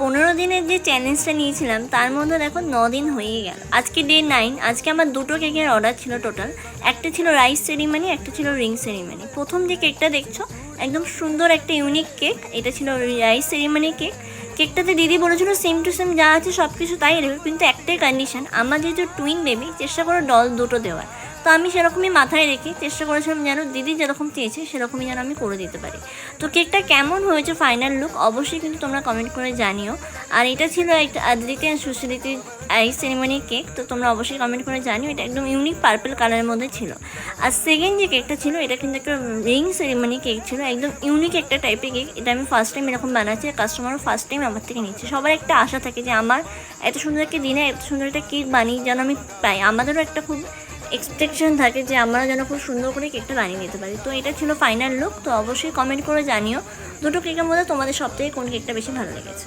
15 দিনের যে চ্যালেঞ্জটা নিয়েছিলাম তার মধ্যে দেখো 9 দিন হয়েই গেল। আজকে ডে 9। আজকে আমার দুটো কেকের অর্ডার ছিল টোটাল। একটা ছিল রাইস সেরিমনি, একটা ছিল রিং সেরিমনি। প্রথম যে কেকটা দেখছো একদম সুন্দর একটা ইউনিক কেক, এটা ছিল রাইস সেরিমনি কেক। কেকটাতে দিদি বলেছিল সেম টু সেম যা আছে সব কিছু তাই দেবে, কিন্তু একটাই কন্ডিশন, আমার যেহেতু টুইন বেবি চেষ্টা করো ডল দুটো দেওয়ার। তো আমি সেরকমই মাথায় রেখে চেষ্টা করেছিলাম যেন দিদি যেরকম চেয়েছে সেরকমই যেন আমি করে দিতে পারি। তো কেকটা কেমন হয়েছে ফাইনাল লুক অবশ্যই কিন্তু তোমরা কমেন্ট করে জানিও। আর এটা ছিল একটা আদ্রিতি আর সুশ্রীতির আইস সেরিমনি কেক, তো তোমরা অবশ্যই কমেন্ট করে জানিও। এটা একদম ইউনিক পার্পল কালারের মধ্যে ছিল। আর সেকেন্ড যে কেকটা ছিল এটা কিন্তু একটা রিং সেরিমনি কেক ছিল, একদম ইউনিক একটা টাইপের কেক। এটা আমি ফার্স্ট টাইম এরকম বানাচ্ছি, আর কাস্টমারও ফার্স্ট টাইম আমার থেকে নিচ্ছে। সবার একটা আশা থাকে যে আমার এত সুন্দর একটা দিনে এত সুন্দর একটা কেক বানিয়ে যেন আমি পাই, আমাদেরও একটা খুব এক্সপেকটেশন থাকে যে আমরা যেন খুব সুন্দর করে কেকটা বানিয়ে নিতে পারি। তো এটা ছিল ফাইনাল লুক। তো অবশ্যই কমেন্ট করে জানিও দুটো কেকের মধ্যে তোমাদের সবথেকে কোন কেকটা বেশি ভালো লেগেছে।